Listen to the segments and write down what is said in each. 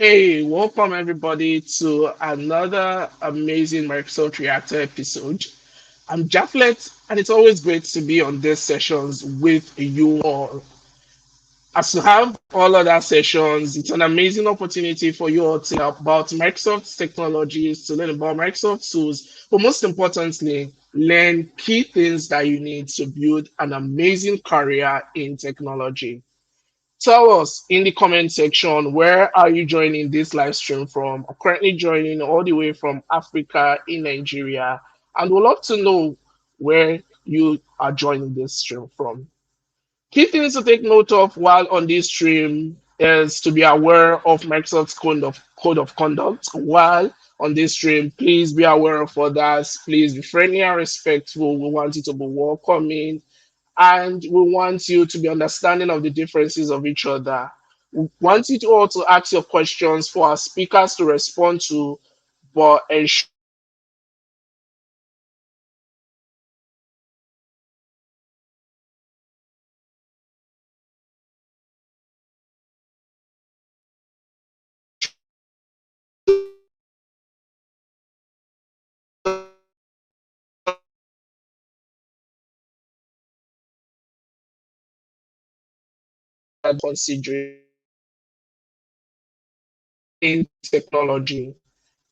Hey, welcome everybody to another amazing Microsoft Reactor episode. I'm Jaflet, and it's always great to be on these sessions with you all. As to have all other sessions, it's an amazing opportunity for you all to learn about Microsoft technologies, to learn about Microsoft tools, but most importantly, learn key things that you need to build an amazing career in technology. Tell us in the comment section, where are you joining this live stream from? I'm currently joining all the way from Africa in Nigeria, and we'd love to know where you are joining this stream from. Key things to take note of while on this stream is to be aware of Microsoft's code of conduct. While on this stream, please be aware of others. Please be friendly and respectful. We want you to be welcoming, and we want you to be understanding of the differences of each other. We want you to also ask your questions for our speakers to respond to, but ensure that considering in technology.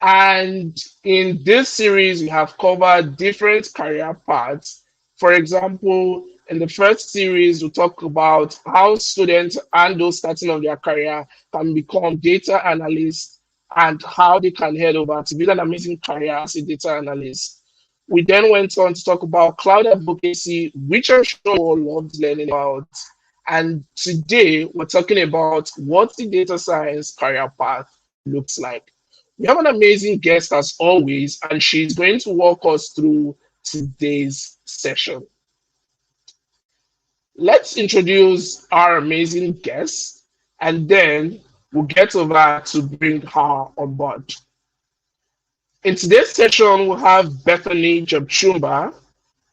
And in this series, we have covered different career paths. For example, in the first series, we talk about how students and those starting of their career can become data analysts and how they can head over to build an amazing career as a data analyst. We then went on to talk about cloud advocacy, which I'm sure you all loved learning about. And today, we're talking about what the data science career path looks like. We have an amazing guest as always, and she's going to walk us through today's session. Let's introduce our amazing guest, and then we'll get over to bring her on board. In today's session, we'll have Bethany Jepchumba.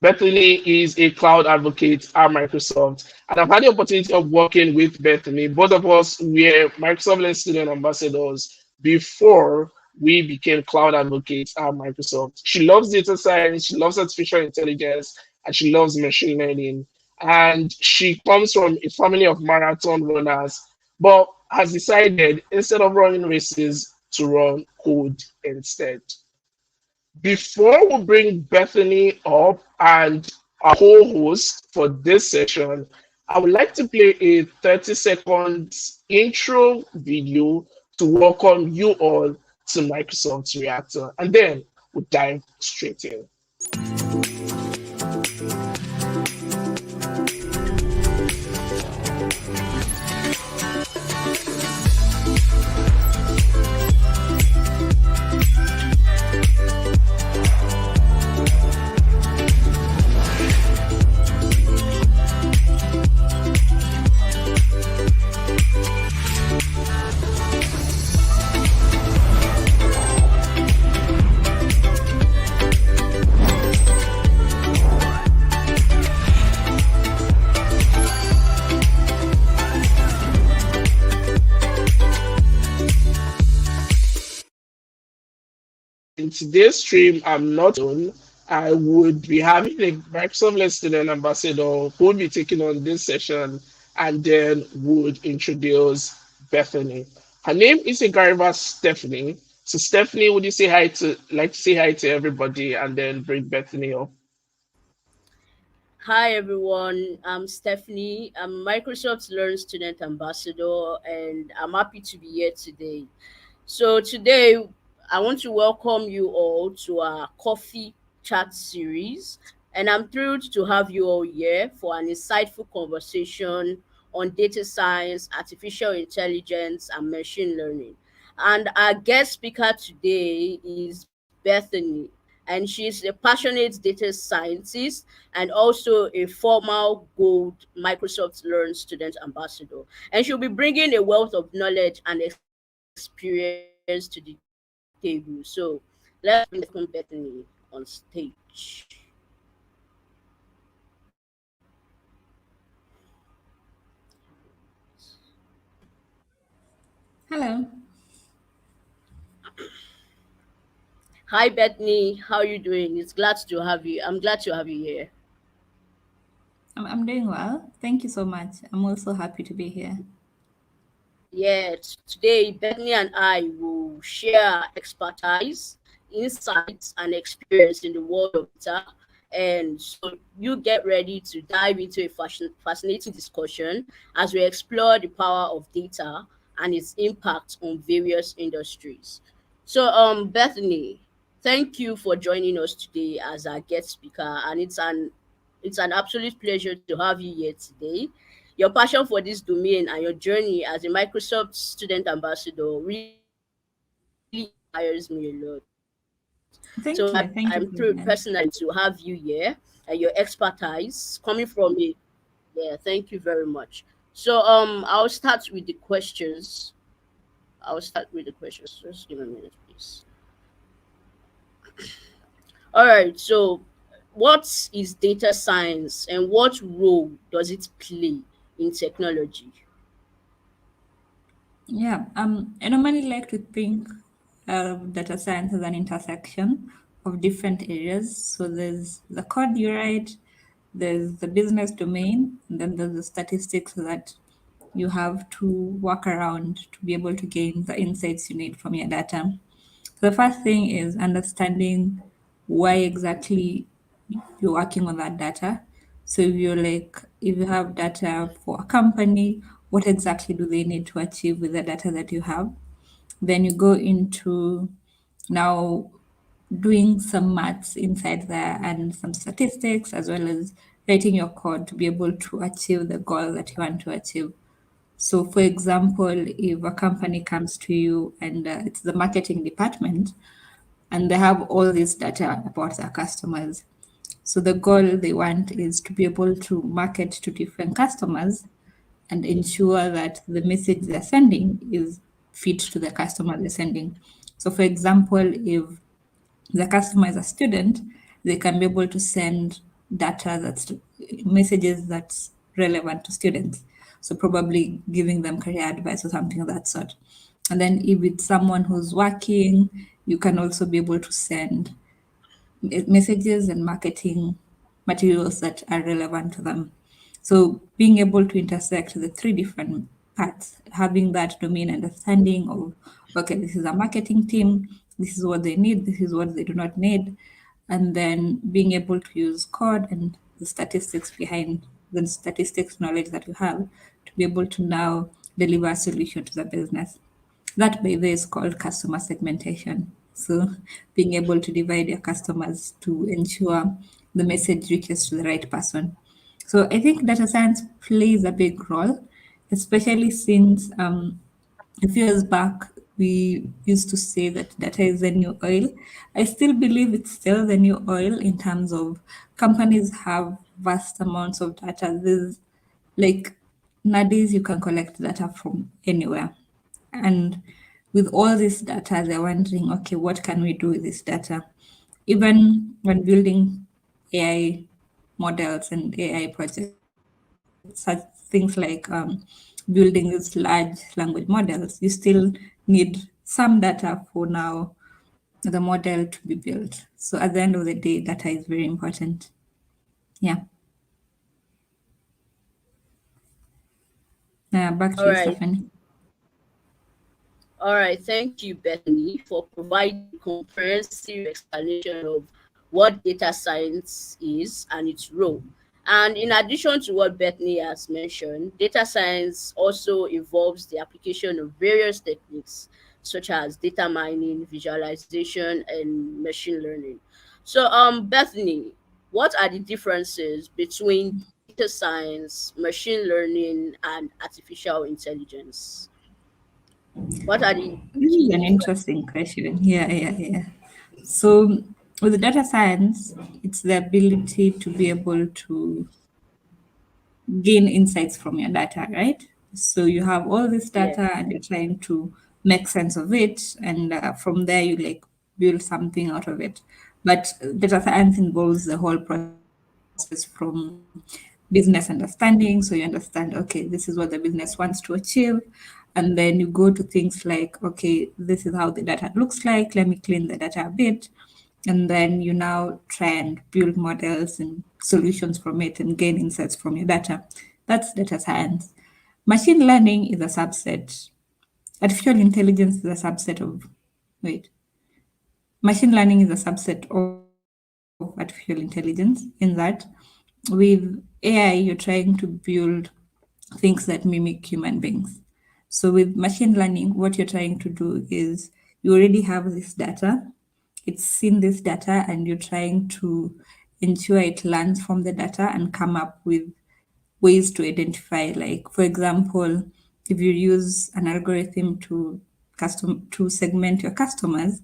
Bethany is a cloud advocate at Microsoft, and I've had the opportunity of working with Bethany. Both of us were Microsoft Learn Student Ambassadors before we became cloud advocates at Microsoft. She loves data science, she loves artificial intelligence, and she loves machine learning. And she comes from a family of marathon runners, but has decided instead of running races to run code instead. Before we bring Bethany up and our co-host for this session, I would like to play a 30 seconds intro video to welcome you all to Microsoft Reactor, and then we'll dive straight in. In today's stream, I'm not alone. I would be having a Microsoft Learn Student Ambassador who would be taking on this session and then would introduce Bethany. Her name is Igariva Stephanie. So Stephanie, would you say hi to say hi to everybody and then bring Bethany up? Hi everyone, I'm Stephanie. I'm Microsoft Learn Student Ambassador and I'm happy to be here today. So today I want to welcome you all to our coffee chat series, and I'm thrilled to have you all here for an insightful conversation on data science, artificial intelligence and machine learning. And our guest speaker today is Bethany, and she's a passionate data scientist and also a former Gold Microsoft Learn Student Ambassador. And she'll be bringing a wealth of knowledge and experience to the table. So let's welcome Bethany on stage. Hello. Hi Bethany, how are you doing? It's glad to have you. I'm glad to have you here. I'm doing well. Thank you so much. I'm also happy to be here. Yeah, today Bethany and I will share our expertise, insights, and experience in the world of data. And so you get ready to dive into a fascinating discussion as we explore the power of data and its impact on various industries. So, Bethany, thank you for joining us today as our guest speaker, and it's an absolute pleasure to have you here today. Your passion for this domain and your journey as a Microsoft student ambassador really inspires me a lot. So I'm thrilled personally Thank to you. Thank have you you very much. here and your expertise coming from a yeah, thank you very much. So I'll start with the questions. Just give me a minute, please. All right. So what is data science and what role does it play in technology? Yeah, I normally like to think of data science as an intersection of different areas. So there's the code you write, there's the business domain, and then there's the statistics that you have to work around to be able to gain the insights you need from your data. So the first thing is understanding why exactly you're working on that data. So if you're like, if you have data for a company, what exactly do they need to achieve with the data that you have? Then you go into now doing some maths inside there and some statistics, as well as writing your code to be able to achieve the goal that you want to achieve. So, for example, if a company comes to you and it's the marketing department and they have all this data about their customers, so the goal they want is to be able to market to different customers and ensure that the message they're sending is fit to the customer they're sending. So, for example, if the customer is a student, they can be able to send data that's messages that's relevant to students. So probably giving them career advice or something of that sort. And then if it's someone who's working, you can also be able to send messages and marketing materials that are relevant to them. So being able to intersect the three different parts, having that domain understanding of, okay, this is a marketing team, this is what they need, this is what they do not need, and then being able to use code and the statistics behind the statistics knowledge that you have to be able to now deliver a solution to the business. That, by the way, is called customer segmentation. So, being able to divide your customers to ensure the message reaches to the right person. So, I think data science plays a big role, especially since a few years back we used to say that data is the new oil. I still believe it's still the new oil in terms of companies have vast amounts of data. There's like nowadays you can collect data from anywhere. And with all this data, they're wondering, okay, what can we do with this data? Even when building AI models and AI projects, such things like building these large language models, you still need some data for now the model to be built. So at the end of the day, data is very important. Yeah. Back to All you, right. Stephanie. All right, thank you, Bethany, for providing a comprehensive explanation of what data science is and its role. And in addition to what Bethany has mentioned, data science also involves the application of various techniques such as data mining, visualization, and machine learning. So, Bethany, what are the differences between data science, machine learning, and artificial intelligence? What are the This is key an differences? interesting question. Yeah. So with data science, it's the ability to be able to gain insights from your data, right? So you have all this Yeah. data and you're trying to make sense of it, and from there you like build something out of it. But data science involves the whole process from business understanding. So you understand, okay, this is what the business wants to achieve, And then you go to things like, okay, this is how the data looks like. Let me clean the data a bit. And then you now try and build models and solutions from it and gain insights from your data. That's data science. Machine learning is a subset. Artificial intelligence is a subset of, wait, machine learning is a subset of artificial intelligence in that with AI, you're trying to build things that mimic human beings. So with machine learning, what you're trying to do is you already have this data, it's seen this data, and you're trying to ensure it learns from the data and come up with ways to identify, like for example, if you use an algorithm to segment your customers,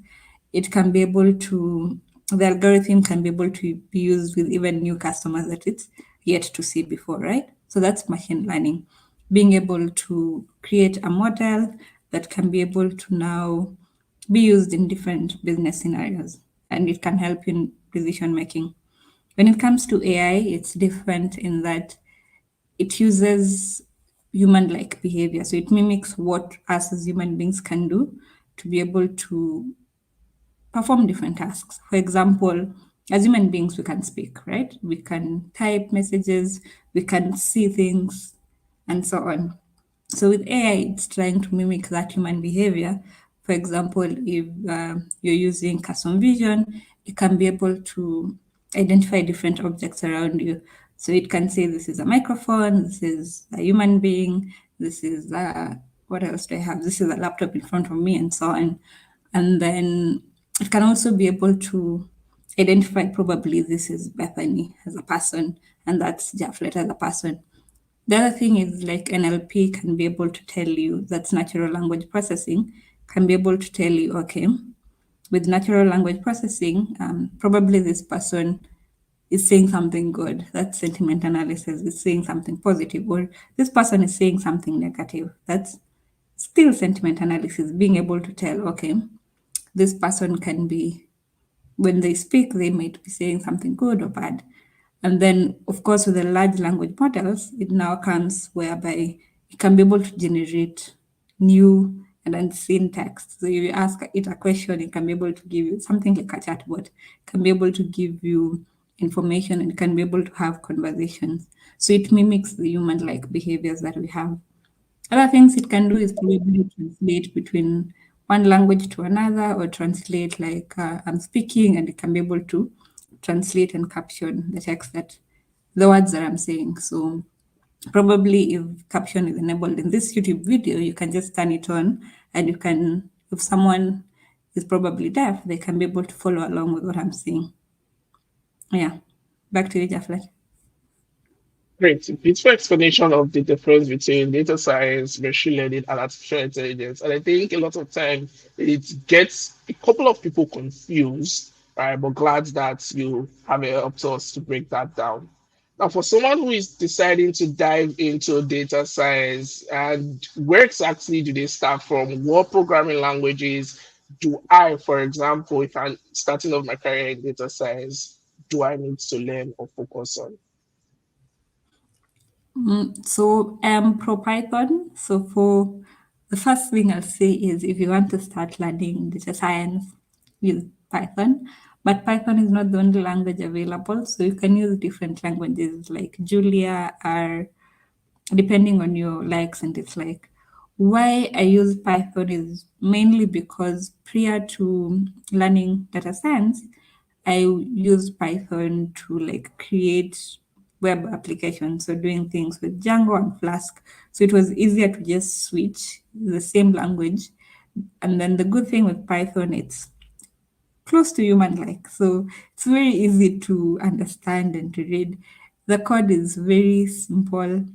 it can be able to the algorithm can be able to be used with even new customers that it's yet to see before, right? So that's machine learning, being able to create a model that can be able to now be used in different business scenarios, and it can help in decision making. When it comes to AI, it's different in that it uses human like behavior. So it mimics what us as human beings can do to be able to perform different tasks. For example, as human beings, we can speak, right? We can type messages, we can see things, and so on. So with AI, it's trying to mimic that human behavior. For example, if you're using custom vision, it can be able to identify different objects around you. So it can say this is a microphone, this is a human being, this is what else do I have? This is a laptop in front of me, and so on. And then it can also be able to identify probably this is Bethany as a person, and that's Jafflet as a person. The other thing is like NLP can be able to tell you, that's natural language processing, can be able to tell you, okay, with natural language processing, probably this person is saying something good. That's sentiment analysis, is saying something positive, or this person is saying something negative. That's still sentiment analysis, being able to tell, okay, this person can be, when they speak, they might be saying something good or bad. And then, of course, with the large language models, it now comes whereby it can be able to generate new and unseen text. So if you ask it a question, it can be able to give you something like a chatbot, it can be able to give you information and can be able to have conversations. So it mimics the human like behaviors that we have. Other things it can do is probably translate between one language to another, or translate like I'm speaking, and it can be able to translate and caption the text that the words that I'm saying. So probably if caption is enabled in this YouTube video, you can just turn it on, and you can, if someone is probably deaf, they can be able to follow along with what I'm saying. Yeah. Back to you, Jaflet. Great. Beautiful explanation of the difference between data science, machine learning, and artificial intelligence. And I think a lot of time it gets a couple of people confused, right? But glad that you have helped us to break that down. Now, for someone who is deciding to dive into data science, and where exactly do they start from? What programming languages do I, for example, if I'm starting off my career in data science, do I need to learn or focus on? So pro Python. So for the first thing I'll say is if you want to start learning data science, use Python. But Python is not the only language available. So you can use different languages like Julia, or depending on your likes and dislikes. Why I use Python is mainly because prior to learning data science, I used Python to like create web applications, so doing things with Django and Flask. So it was easier to just switch the same language. And then the good thing with Python, it's close to human like. So it's very easy to understand and to read. The code is very simple.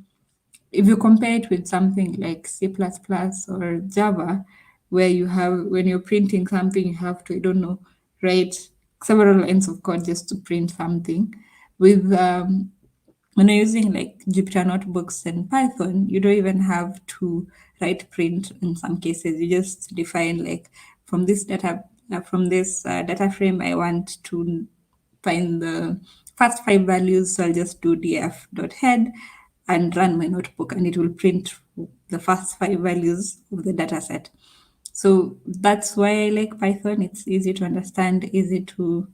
If you compare it with something like C++ or Java, where you have, when you're printing something, you have to, I don't know, write several lines of code just to print something. With when you're using like Jupyter notebooks and Python, you don't even have to write print in some cases. You just define like from this data frame, I want to find the first five values. So I'll just do df.head and run my notebook, and it will print the first 5 values of the data set. So that's why I like Python. It's easy to understand, easy to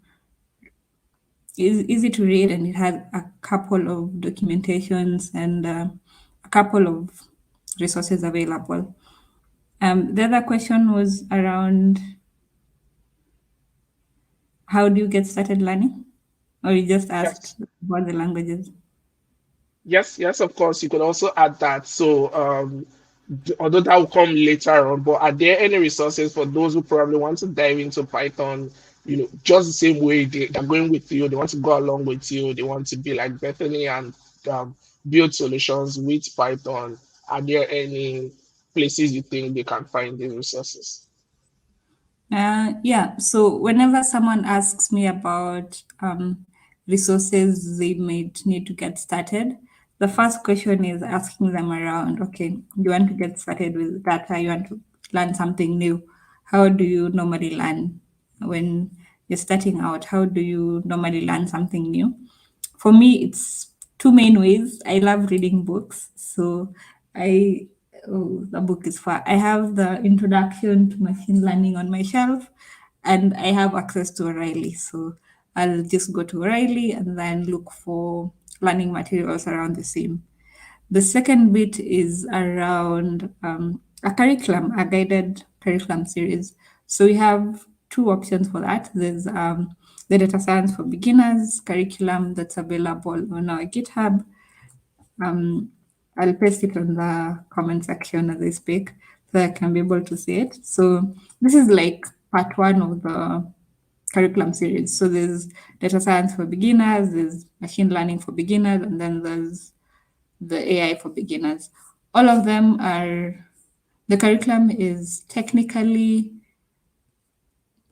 read, and it has a couple of documentations and a couple of resources available. The other question was around how do you get started learning? Or you just asked Yes. about the languages? Yes, of course. You could also add that. So, although that will come later on, but are there any resources for those who probably want to dive into Python, just the same way they're going with you, they want to go along with you, they want to be like Bethany and um, build solutions with Python. Are there any places you think they can find these resources? Yeah, so whenever someone asks me about resources they might need to get started, the first question is asking them around, okay, you want to get started with data, you want to learn something new. How do you normally learn when you're starting out? How do you normally learn something new? For me, it's two main ways. I love reading books. So I, oh, the book is far. I have the introduction to machine learning on my shelf, and I have access to O'Reilly. So I'll just go to O'Reilly and then look for learning materials around the same. The second bit is around a curriculum, a guided curriculum series. So we have two options for that. There's the data science for beginners curriculum that's available on our GitHub. Um, I'll paste it on the comment section as I speak so I can be able to see it. So this is like part one of the curriculum series. So there's data science for beginners, there's machine learning for beginners, and then there's the AI for beginners. All of them are, the curriculum is technically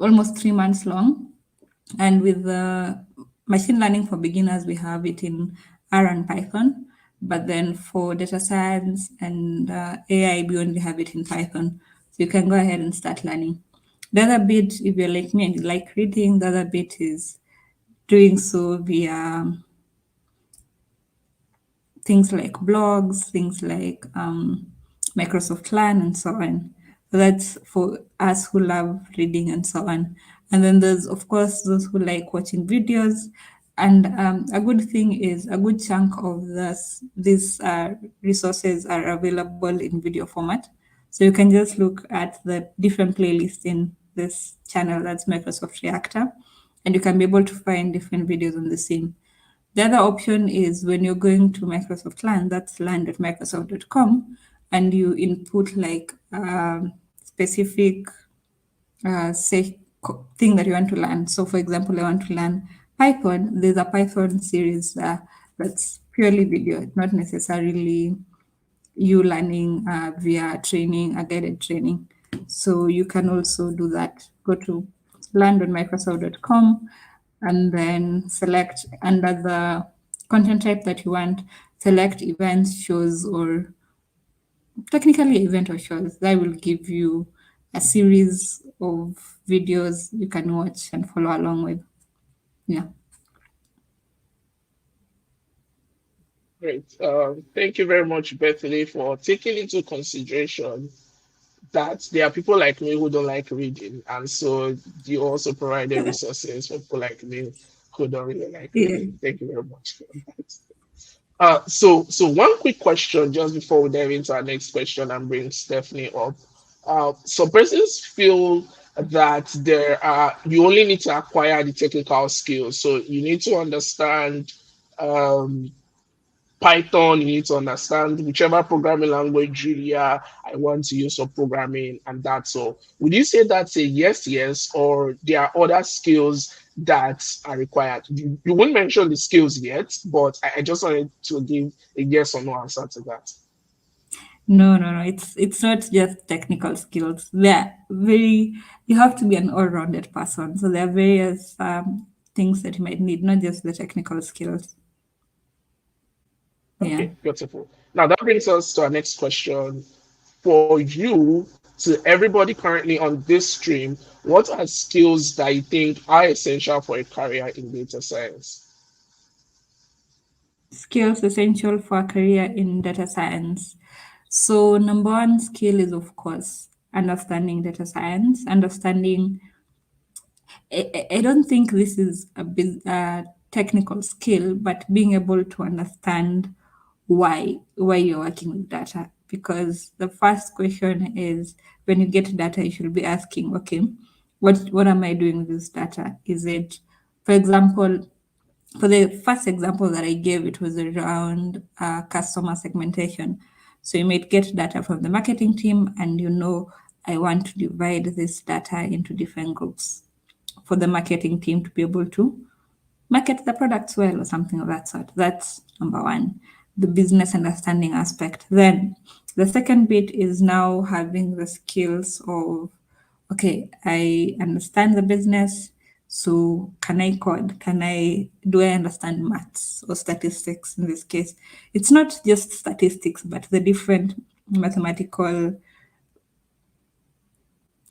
almost 3 months long. And with the machine learning for beginners, we have it in R and Python. But then for data science and AI, we only have it in Python. So you can go ahead and start learning. The other bit, if you're like me and you like reading, the other bit is doing so via things like blogs, things like Microsoft Learn, and so on. So that's for us who love reading and so on. And then there's, of course, those who like watching videos. And a good thing is a good chunk of these resources are available in video format. So you can just look at the different playlists in this channel, that's Microsoft Reactor, and you can be able to find different videos on the same. The other option is when you're going to Microsoft Learn, that's learn.microsoft.com, and you input like specific say thing that you want to learn. So, for example, I want to learn Python. There's a Python series that's purely video, not necessarily you learning via training, a guided training. So you can also do that. Go to learn.microsoft.com and then select under the content type that you want, select events, shows, or technically event or shows. That will give you a series of videos you can watch and follow along with. Yeah. Great. Thank you very much, Bethany, for taking into consideration that there are people like me who don't like reading, and so you also provided resources for people like me who don't really like Yeah. reading. Thank you very much for that. So one quick question just before we dive into our next question and bring Stephanie up. Some persons feel that you only need to acquire the technical skills, so you need to understand um, Python, you need to understand whichever programming language I want to use for programming, and that's all. Would you say that's a yes, or there are other skills that are required? You wouldn't mention the skills yet, but I just wanted to give a yes or no answer to that. No, no, no. It's not just technical skills. They're very, you have to be an all-rounded person. So there are various things that you might need, not just the technical skills. Yeah. Okay, beautiful. Now that brings us to our next question. For you, to everybody currently on this stream, what are skills that you think are essential for a career in data science? Skills essential for a career in data science. So, number one skill is, of course, understanding data science, understanding. I don't think this is a technical skill, but being able to understand why you're working with data. Because the first question is, when you get data, you should be asking, okay, what am I doing with this data? Is it, for example, for the first example that I gave, it was around customer segmentation. So you might get data from the marketing team, and I want to divide this data into different groups for the marketing team to be able to market the products well or something of that sort. That's number one, the business understanding aspect. Then the second bit is now having the skills of, okay, I understand the business. So can I code? Do I understand maths or statistics in this case? It's not just statistics, but the different mathematical,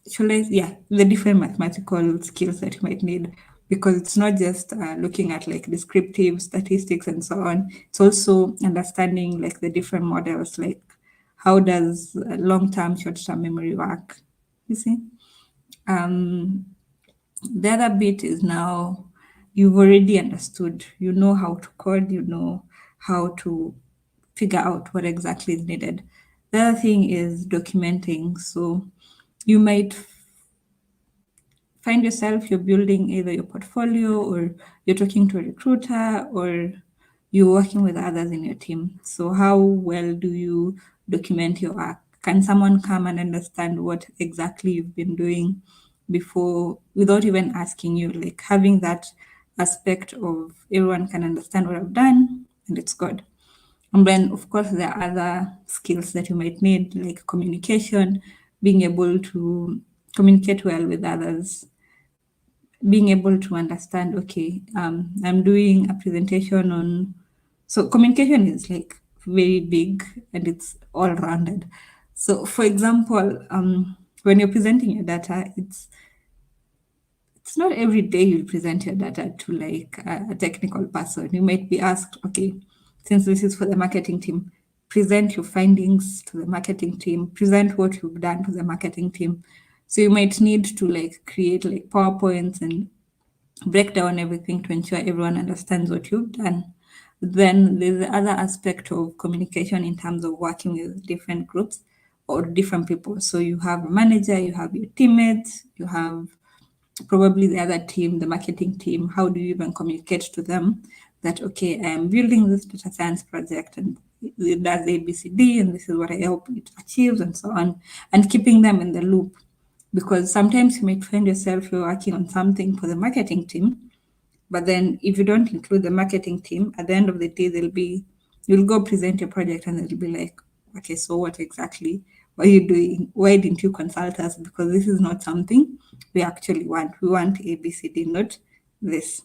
the different mathematical skills that you might need, because it's not just looking at like descriptive statistics and so on. It's also understanding like the different models, like how does long-term, short-term memory work? You see, the other bit is now you've already understood. You know how to code. You know how to figure out what exactly is needed. The other thing is documenting. So you might find yourself you're building either your portfolio, or you're talking to a recruiter, or you're working with others in your team. So how well do you document your work? Can someone come and understand what exactly you've been doing before, without even asking you? Like having that aspect of everyone can understand what I've done and it's good. And then, of course, there are other skills that you might need, like communication, being able to communicate well with others, being able to understand, okay, I'm doing a presentation on. So communication is like very big and it's all rounded. So, for example, when you're presenting your data, it's not every day you'll present your data to like a technical person. You might be asked, okay, since this is for the marketing team, present your findings to the marketing team, present what you've done to the marketing team. So you might need to like create like PowerPoints and break down everything to ensure everyone understands what you've done. Then there's the other aspect of communication in terms of working with different groups or different people. So you have a manager, you have your teammates, you have probably the other team, the marketing team. How do you even communicate to them that, okay, I am building this data science project and it does ABCD and this is what I hope it achieves and so on, and keeping them in the loop. Because sometimes you might find yourself you're working on something for the marketing team, but then if you don't include the marketing team, at the end of the day, you'll go present your project and they'll be like, okay, so what exactly were you doing? Why didn't you consult us? Because this is not something we actually want. We want ABCD, not this.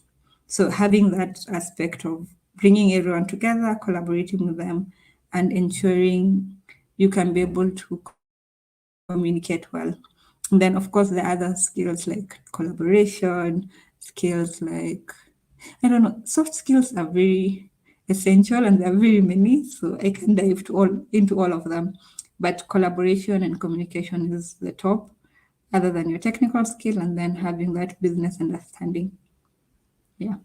So having that aspect of bringing everyone together, collaborating with them, and ensuring you can be able to communicate well. And then, of course, the other skills like collaboration, skills like, I don't know, soft skills are very essential and there are very many. So I can dive into all of them. But collaboration and communication is the top, other than your technical skill, and then having that business understanding. Yeah.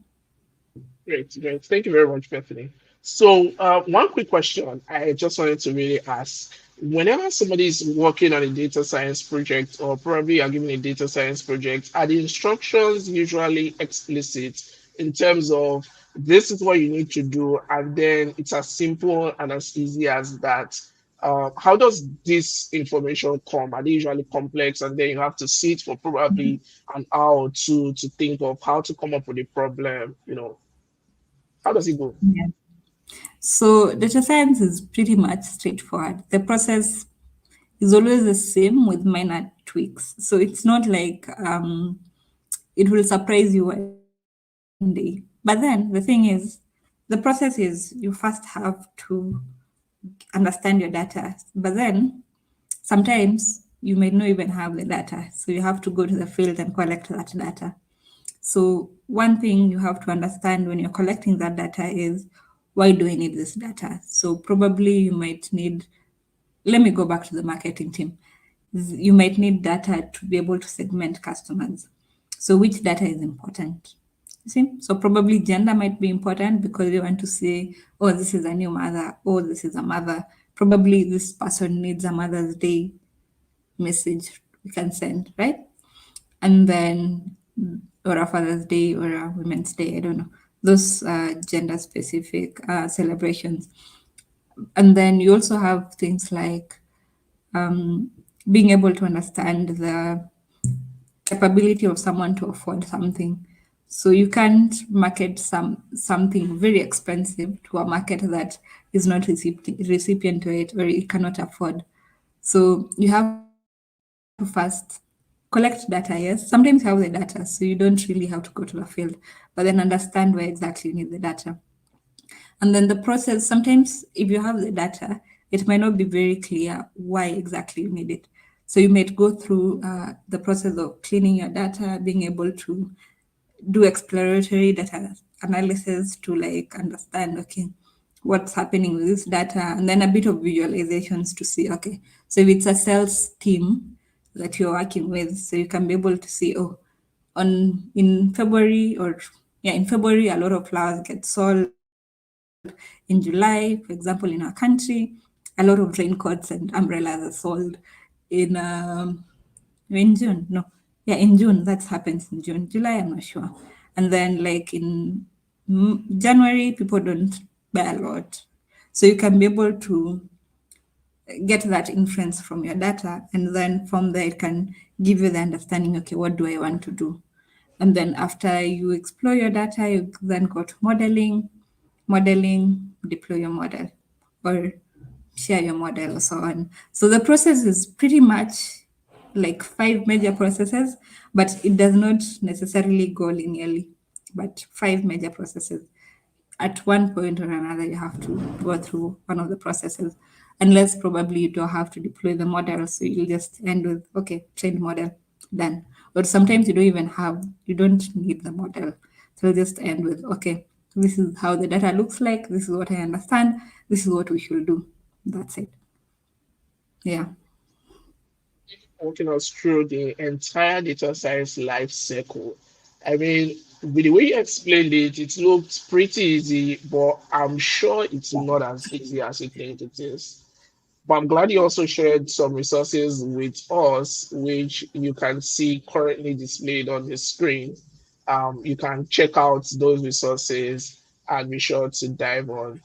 Great, great. Thank you very much, Bethany. So, one quick question I just wanted to really ask. Whenever somebody is working on a data science project, or probably are given a data science project, are the instructions usually explicit in terms of this is what you need to do, and then it's as simple and as easy as that? How does this information come? Are they usually complex, and then you have to sit for probably an hour or two to think of how to come up with a problem? How does it go? Yeah. So data science is pretty much straightforward. The process is always the same with minor tweaks. So it's not like it will surprise you one day. But then the thing is, the process is you first have to understand your data. But then sometimes you may not even have the data. So you have to go to the field and collect that data. So one thing you have to understand when you're collecting that data is, why do I need this data? So probably you might need let me go back to the marketing team. You might need data to be able to segment customers. So which data is important? You see? So probably gender might be important because you want to say, oh, this is a new mother, oh, this is a mother. Probably this person needs a Mother's Day message we can send, right? And then, or a Father's Day or a Women's Day, I don't know. Those gender specific celebrations. And then you also have things like being able to understand the capability of someone to afford something. So you can't market something very expensive to a market that is not recipient to it or it cannot afford. So you have to first collect data, yes. Sometimes you have the data, so you don't really have to go to the field, but then understand where exactly you need the data. And then the process, sometimes if you have the data, it might not be very clear why exactly you need it. So you might go through the process of cleaning your data, being able to do exploratory data analysis to like understand, okay, what's happening with this data, and then a bit of visualizations to see, okay, so if it's a sales team that you're working with, so you can be able to see, oh, on in February or yeah, in February, a lot of flowers get sold. In July, for example, in our country, a lot of raincoats and umbrellas are sold. In June, no, yeah, in June, that happens in June. July, I'm not sure. And then, like in January, people don't buy a lot. So you can be able to get that inference from your data. And then from there, it can give you the understanding, okay, what do I want to do? And then after you explore your data, you then go to modeling, deploy your model, or share your model, or so on. So the process is pretty much like 5 major processes, but it does not necessarily go linearly, but 5 major processes. At one point or another, you have to go through one of the processes, unless probably you don't have to deploy the model. So you'll just end with, okay, trained model, done. Or sometimes you don't need the model. So just end with, okay, this is how the data looks like. This is what I understand. This is what we should do. That's it. Yeah. Walking us through the entire data science life cycle. I mean, with the way you explained it, it looked pretty easy, but I'm sure it's not as easy as you think it is. But I'm glad you also shared some resources with us, which you can see currently displayed on the screen. You can check out those resources and be sure to dive on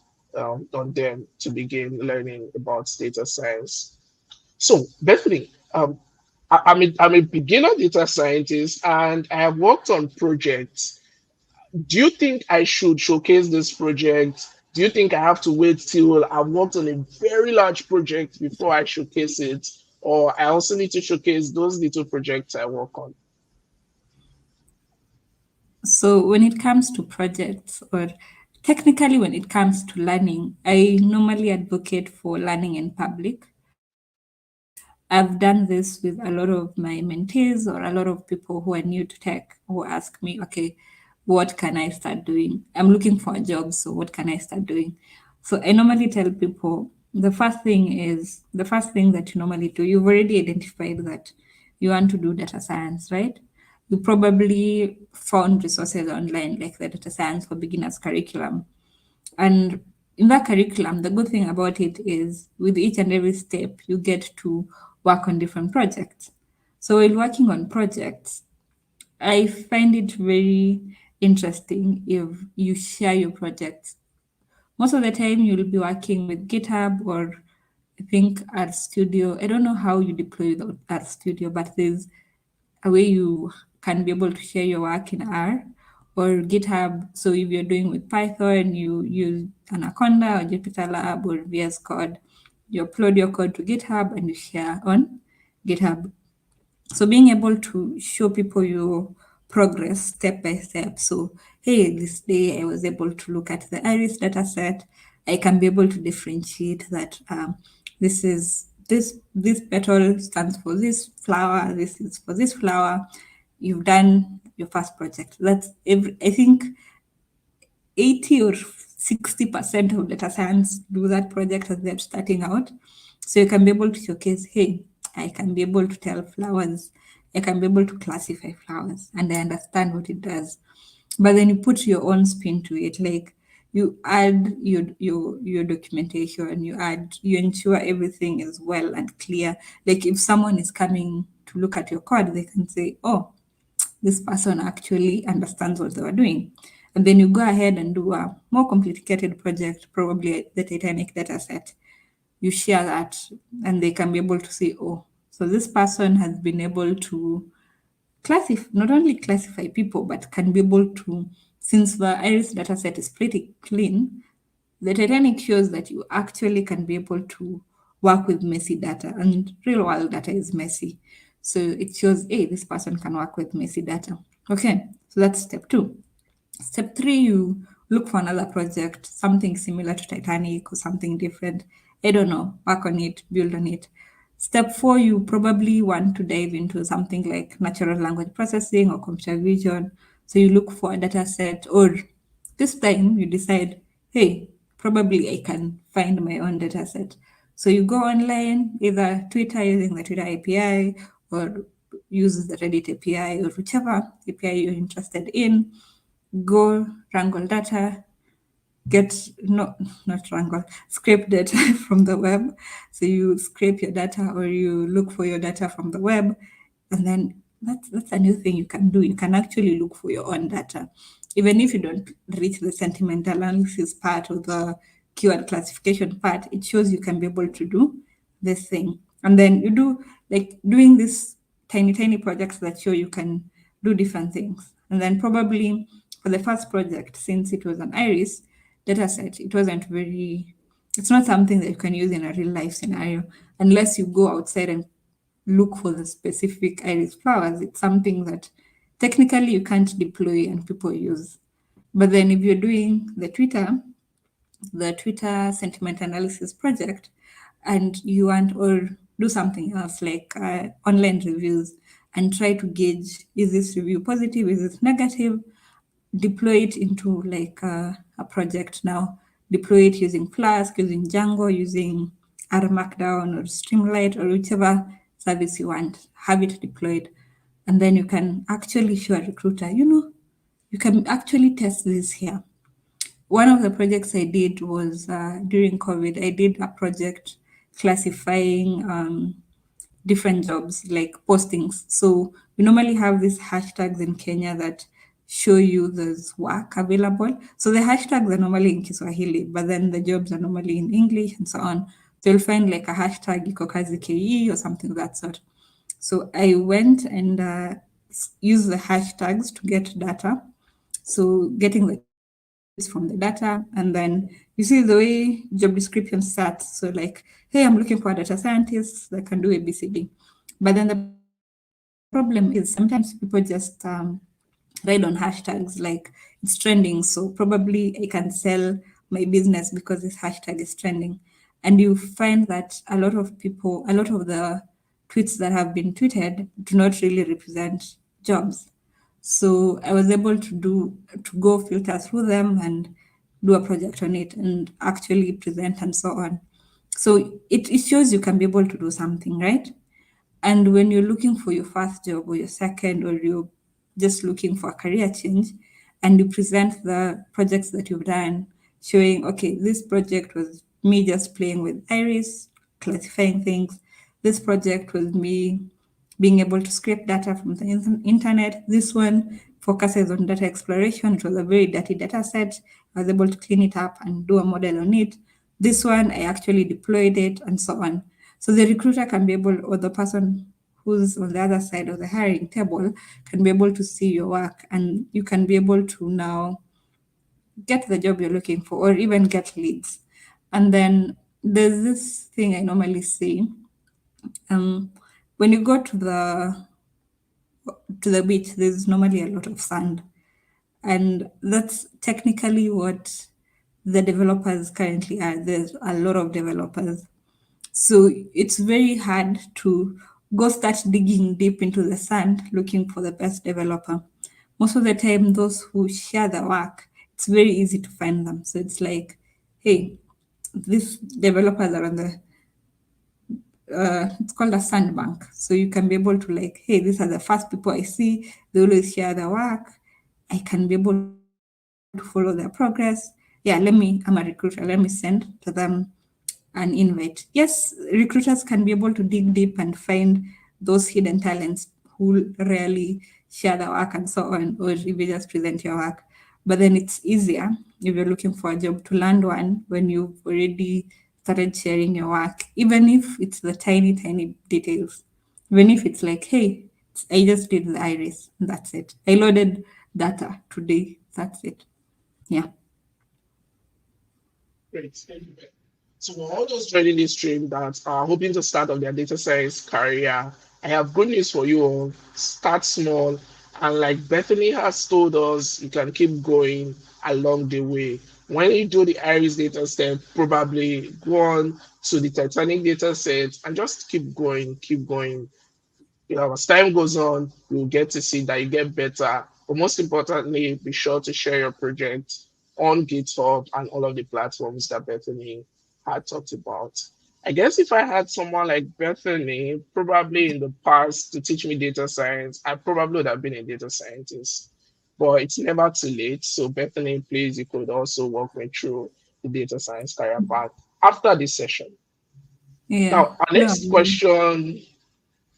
them to begin learning about data science. So, Bethany, I'm a beginner data scientist and I have worked on projects. Do you think I should showcase this project? Do you think I have to wait till I've worked on a very large project before I showcase it? Or I also need to showcase those little projects I work on? So when it comes to projects, or technically when it comes to learning, I normally advocate for learning in public. I've done this with a lot of my mentees or a lot of people who are new to tech who ask me, okay, what can I start doing? I'm looking for a job, so what can I start doing? So I normally tell people the first thing that you normally do, you've already identified that you want to do data science, right? You probably found resources online like the data science for beginners curriculum. And in that curriculum, the good thing about it is with each and every step, you get to work on different projects. So while working on projects, I find it very interesting if you share your projects. Most of the time, you'll be working with GitHub or I think Art Studio. I don't know how you deploy the Art Studio, but there's a way you can be able to share your work in R or GitHub. So if you're doing with Python, you use Anaconda or Jupyter Lab or VS Code, you upload your code to GitHub and you share on GitHub. So being able to show people your progress step by step. So, hey, this day I was able to look at the iris data set. I can be able to differentiate that this petal stands for this flower, this is for this flower. You've done your first project. I think 80 or 60% of data science do that project as they're starting out. So you can be able to showcase, hey, I can be able to tell flowers, I can be able to classify flowers, and I understand what it does. But then you put your own spin to it, like you add your documentation, you ensure everything is well and clear. Like if someone is coming to look at your code, they can say, oh, this person actually understands what they were doing. And then you go ahead and do a more complicated project, probably the Titanic data set. You share that, and they can be able to see, oh, so this person has been able to classify, not only classify people, but can be able to, since the iris data set is pretty clean, the Titanic shows that you actually can be able to work with messy data, and real world data is messy. So it shows, hey, this person can work with messy data. Okay, so that's step two. Step three, you look for another project, something similar to Titanic or something different. I don't know, work on it, build on it. Step four, you probably want to dive into something like natural language processing or computer vision. So you look for a data set, or this time you decide, hey, probably I can find my own data set. So you go online, either Twitter using the Twitter API, or use the Reddit API, or whichever API you're interested in. Go wrangle data, get no, not wrangle, scrape data from the web. So you scrape your data, or you look for your data from the web, and then that's a new thing you can do. You can actually look for your own data, even if you don't reach the sentiment analysis part or the keyword classification part. It shows you can be able to do this thing, and then you do, like, doing this tiny projects that show you can do different things. And then probably for the first project, since it was an iris data set, it's not something that you can use in a real life scenario unless you go outside and look for the specific iris flowers. It's something that technically you can't deploy and people use. But then if you're doing the Twitter sentiment analysis project, and you want, or do something else like online reviews, and try to gauge, is this review positive, is this negative, deploy it into like a project now. Deploy it using Flask, using Django, using R Markdown or Streamlit, or whichever service you want. Have it deployed. And then you can actually show a recruiter, you can actually test this here. One of the projects I did was during COVID. I did a project classifying different jobs, like postings. So we normally have these hashtags in Kenya that show you there's work available. So the hashtags are normally in Kiswahili, but then the jobs are normally in English and so on. So you'll find like a hashtag iko kazi KE or something of that sort. So I went and used the hashtags to get data. So getting the keywords from the data, and then you see the way job description starts. So like, hey, I'm looking for a data scientist that can do ABCD. But then the problem is sometimes people just ride on hashtags like it's trending. So probably I can sell my business because this hashtag is trending. And you find that a lot of the tweets that have been tweeted do not really represent jobs. So I was able to go filter through them and do a project on it and actually present and so on. So it shows you can be able to do something, right? And when you're looking for your first job or your second, or you're just looking for a career change, and you present the projects that you've done, showing, okay, this project was me just playing with Iris, classifying things. This project was me being able to scrape data from the internet. This one focuses on data exploration. It was a very dirty data set. I was able to clean it up and do a model on it. This one, I actually deployed it, and so on. So the recruiter can be able, or the person who's on the other side of the hiring table can be able to see your work, and you can be able to now get the job you're looking for, or even get leads. And then there's this thing I normally see. When you go to the beach, there's normally a lot of sand. And that's technically what the developers currently are. There's a lot of developers. So it's very hard to go start digging deep into the sand looking for the best developer. Most of the time, those who share the work, it's very easy to find them. So it's like, hey, these developers are on the it's called a sandbank. So you can be able to like, hey, these are the first people I see. They always share their work. I can be able to follow their progress. Yeah, I'm a recruiter. Let me send to them an invite. Yes, recruiters can be able to dig deep and find those hidden talents who rarely share their work and so on, or even just present your work. But then it's easier if you're looking for a job to land one when you've already started sharing your work, even if it's the tiny, tiny details. Even if it's like, hey, I just did the iris, that's it. I loaded data today, that's it. Yeah. Great. Thank you, Ben. So for all those joining this stream that are hoping to start on their data science career, I have good news for you all. Start small. And like Bethany has told us, you can keep going along the way. When you do the Iris data set, probably go on to the Titanic data set and just keep going, keep going. As time goes on, you'll get to see that you get better. But most importantly, be sure to share your project on GitHub and all of the platforms that Bethany had talked about. I guess if I had someone like Bethany, probably in the past to teach me data science, I probably would have been a data scientist. But it's never too late. So Bethany, please, you could also walk me through the data science career path after this session. Yeah. Now, our No. next question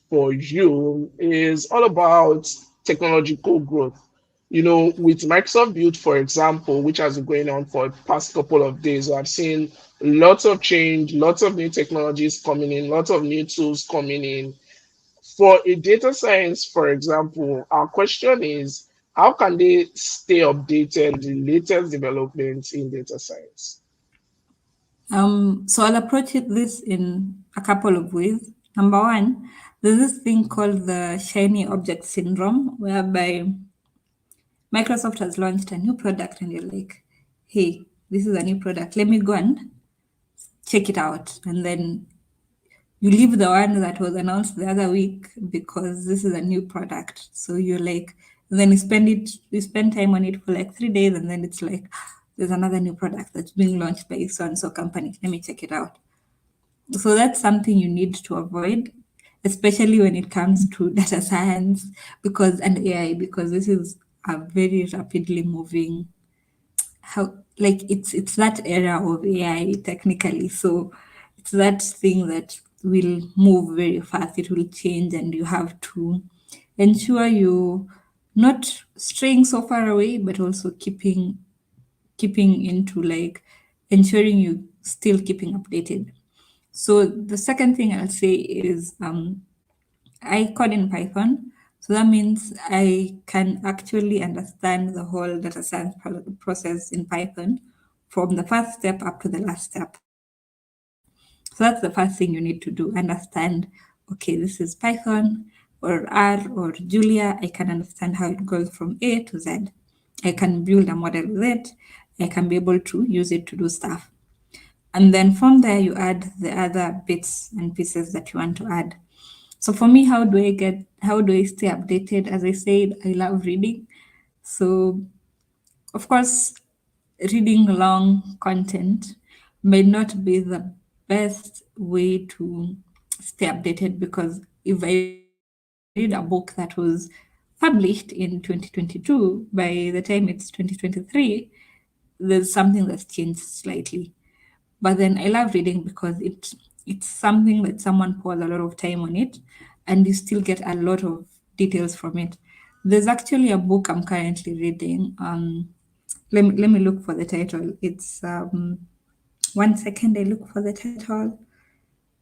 for you is all about technological growth. With Microsoft Build, for example, which has been going on for the past couple of days, I've seen lots of change, lots of new technologies coming in, lots of new tools coming in. For a data science, for example, our question is how can they stay updated with the latest developments in data science? So I'll approach this in a couple of ways. Number one, there's this thing called the shiny object syndrome, whereby Microsoft has launched a new product and you're like, hey, this is a new product. Let me go and check it out. And then you leave the one that was announced the other week because this is a new product. So you're like, then you spend time on it for like 3 days, and then it's like, there's another new product that's being launched by so and so company. Let me check it out. So that's something you need to avoid, especially when it comes to data science and AI, because this is a very rapidly moving it's that era of AI technically. So it's that thing that will move very fast. It will change, and you have to ensure you not straying so far away, but also keeping into like ensuring you still keeping updated. So the second thing I'll say is I code in Python. So that means I can actually understand the whole data science process in Python from the first step up to the last step. So that's the first thing you need to do. Understand, okay, this is Python or R or Julia. I can understand how it goes from A to Z. I can build a model with it. I can be able to use it to do stuff. And then from there, you add the other bits and pieces that you want to add. So for me, how do I stay updated? As I said, I love reading. So of course, reading long content may not be the best way to stay updated, because if I read a book that was published in 2022, by the time it's 2023, there's something that's changed slightly. But then I love reading because it's something that someone pours a lot of time on it, and you still get a lot of details from it. There's actually a book I'm currently reading. Let me look for the title. It's 1 second. I look for the title.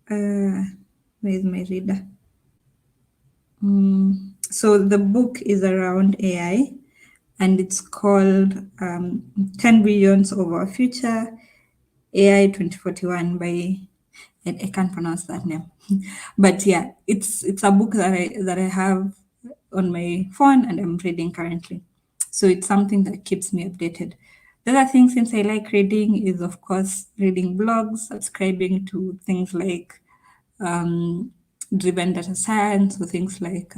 Uh, where's my reader? So the book is around AI, and it's called 10 Billions of Our Future, AI 2041 by I can't pronounce that name. But yeah, it's a book that I have on my phone and I'm reading currently. So it's something that keeps me updated. The other thing, since I like reading, is of course reading blogs, subscribing to things like um, driven data science, or things like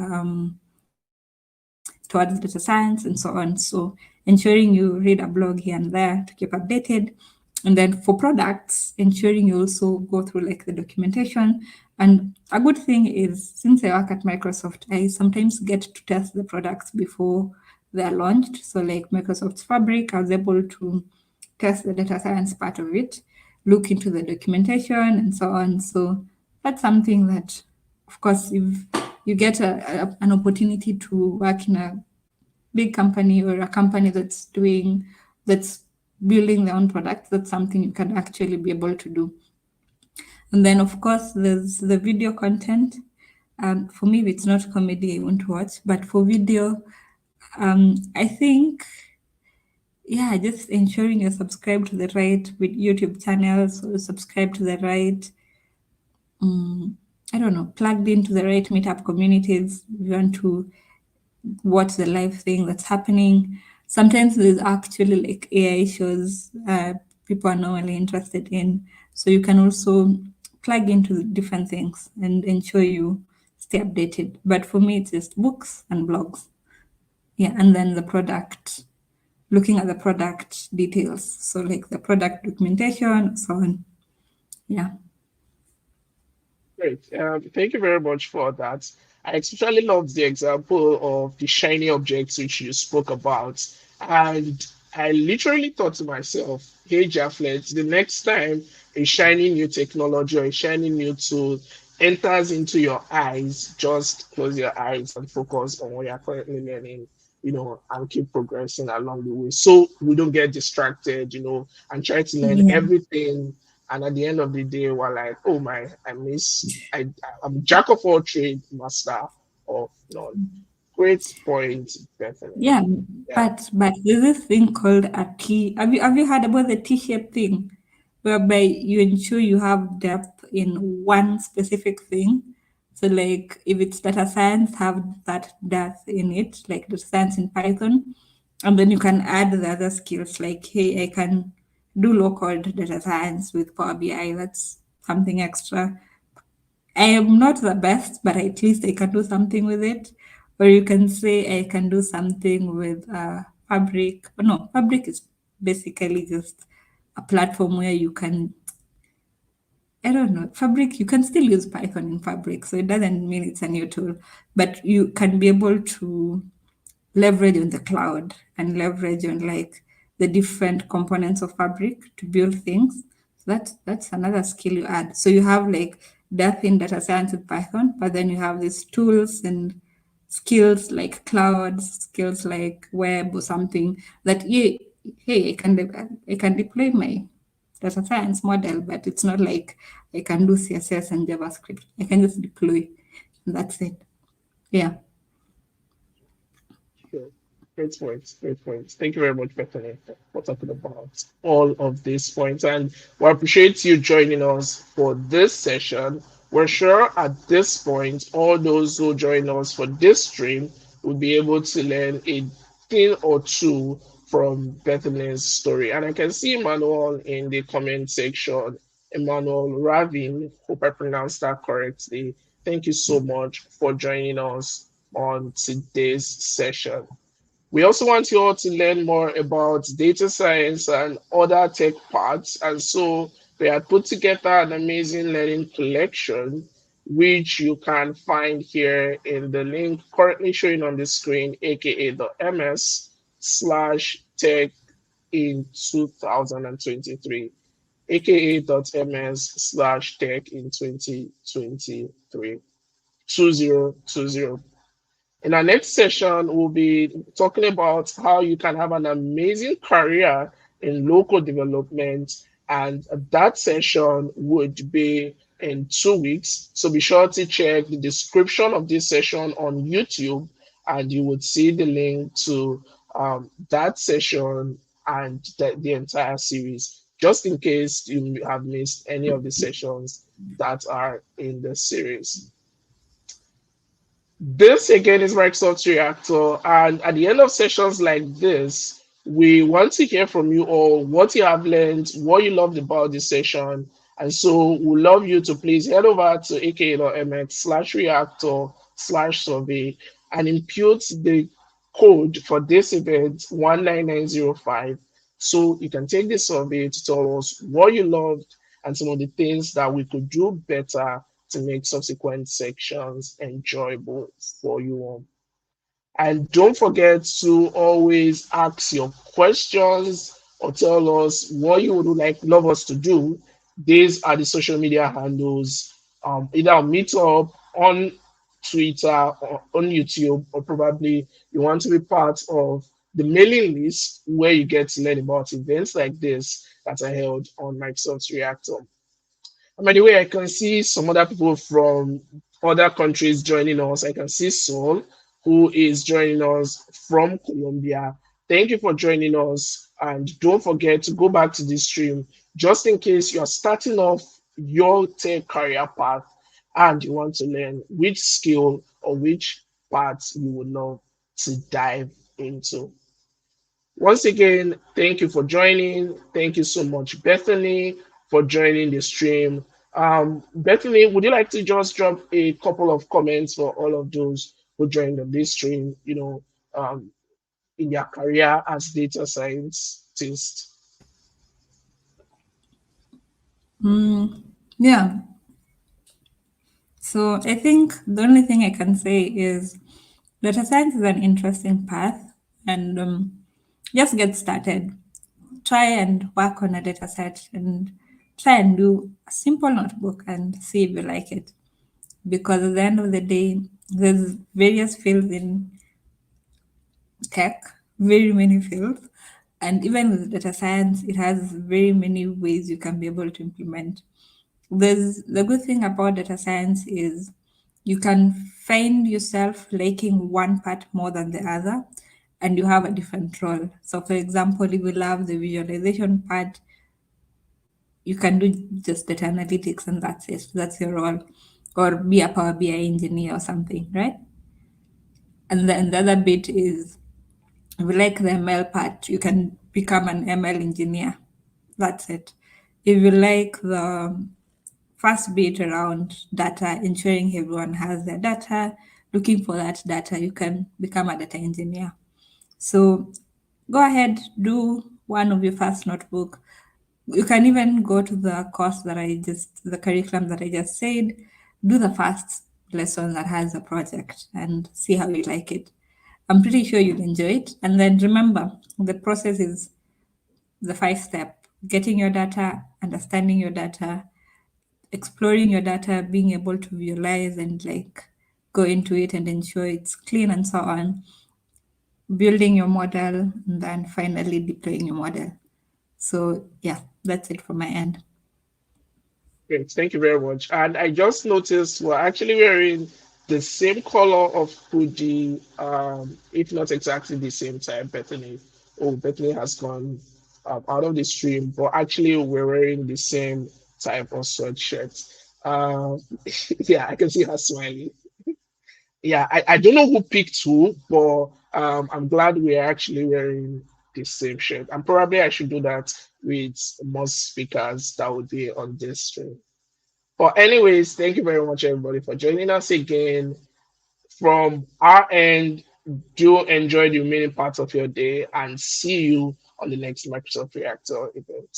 towards data science and so on. So ensuring you read a blog here and there to keep updated. And then for products, ensuring you also go through like the documentation. And a good thing is, since I work at Microsoft, I sometimes get to test the products before they're launched. So like Microsoft's Fabric, I was able to test the data science part of it, look into the documentation and so on. So that's something that, of course, if you get an opportunity to work in a big company or a company that's building their own products, that's something you can actually be able to do. And then of course there's the video content. For me, if it's not comedy, I won't watch. But for video, I think, yeah, just ensuring you're subscribed to the right with YouTube channels, or subscribe to the right, I don't know, plugged into the right meetup communities. If you want to watch the live thing that's happening. Sometimes there's actually like AI shows people are normally interested in. So you can also plug into different things and ensure you stay updated. But for me, it's just books and blogs. Yeah, and then the product, looking at the product details. So like the product documentation, so on. Yeah. Great. Thank you very much for that. I especially loved the example of the shiny objects which you spoke about. And I literally thought to myself, hey, Jafflet, the next time a shiny new technology or a shiny new tool enters into your eyes, just close your eyes and focus on what you're currently learning, and keep progressing along the way. So we don't get distracted, and try to learn Yeah. everything, and at the end of the day, we're like, oh my, I'm jack of all trade, master of none. Great point, Bethany. Yeah, Yeah. but there's this thing called a T. Have you heard about the T-shaped thing, whereby you ensure you have depth in one specific thing. So like if it's data science, have that depth in it, like data science in Python, and then you can add the other skills. Like, hey, I can do low code data science with Power BI. That's something extra. I am not the best, but at least I can do something with it. Or you can say I can do something with Fabric. But no, Fabric is basically just a platform where you can, I don't know, Fabric, you can still use Python in Fabric. So it doesn't mean it's a new tool, but you can be able to leverage on the cloud and leverage on like the different components of Fabric to build things. So that's another skill you add. So you have like depth in data science with Python, but then you have these tools and skills like cloud, skills like web or something that, yeah, hey, I can deploy my data science model, but it's not like I can do CSS and JavaScript. I can just deploy, and that's it. Yeah. Sure. Great points. Great points. Thank you very much, Bethany, for talking about all of these points. And we appreciate you joining us for this session. We're sure at this point, all those who join us for this stream will be able to learn a thing or two from Bethany's story. And I can see Emmanuel in the comment section. Emmanuel Ravin, hope I pronounced that correctly. Thank you so much for joining us on today's session. We also want you all to learn more about data science and other tech parts. And so we had put together an amazing learning collection, which you can find here in the link currently showing on the screen, aka the ms/tech in 2023, aka.ms/tech in 2023, 2020. In our next session, we'll be talking about how you can have an amazing career in local development. And that session would be in 2 weeks. So be sure to check the description of this session on YouTube, and you would see the link to that session and the entire series, just in case you have missed any of the sessions that are in the series. This again is Microsoft Reactor, and at the end of sessions like this, we want to hear from you all what you have learned, what you loved about this session. And so we love you to please head over to aka.mx/reactor/survey and impute the code for this event 19905 So you can take this survey to tell us what you loved and some of the things that we could do better to make subsequent sections enjoyable for you all. And don't forget to always ask your questions or tell us what you would like love us to do. These are the social media handles, either on Meetup, on Twitter, or on YouTube, or probably you want to be part of the mailing list where you get to learn about events like this that are held on Microsoft's Reactor. And by the way, I can see some other people from other countries joining us. I can see Saul, who is joining us from Colombia. Thank you for joining us. And don't forget to go back to this stream just in case you're starting off your tech career path and you want to learn which skill or which parts you would love to dive into. Once again, thank you for joining. Thank you so much, Bethany, for joining the stream. Bethany, would you like to just drop a couple of comments for all of those who joined on this stream, in their career as data scientists? Yeah. So I think the only thing I can say is data science is an interesting path, and just get started. Try and work on a data set and try and do a simple notebook and see if you like it. Because at the end of the day, there's various fields in tech, very many fields. And even with data science, it has very many ways you can be able to implement. There's the good thing about data science is you can find yourself liking one part more than the other, and you have a different role. So, for example, if you love the visualization part, you can do just data analytics and that's it. That's your role. Or be a Power BI engineer or something, right? And then the other bit is if you like the ML part, you can become an ML engineer. That's it. If you like the first bit around data, ensuring everyone has their data, looking for that data, you can become a data engineer. So go ahead, do one of your first notebook. You can even go to the course that the curriculum that I just said, do the first lesson that has a project and see how you like it. I'm pretty sure you'll enjoy it. And then remember, the process is the 5 step: getting your data, understanding your data, exploring your data, being able to visualize and like go into it and ensure it's clean and so on, building your model, and then finally deploying your model. So yeah, that's it from my end. Great, thank you very much. And I just noticed we're actually wearing the same color of hoodie, if not exactly the same type, Bethany. Oh, Bethany has gone out of the stream, but actually we're wearing the same type of sweatshirt. Um, yeah, I can see her smiling. Yeah, I don't know who picked who, but I'm glad we're actually wearing the same shirt. And probably I should do that with most speakers that would be on this stream. But anyways, thank you very much, everybody, for joining us again. From our end, do enjoy the remaining parts of your day and see you on the next Microsoft Reactor event.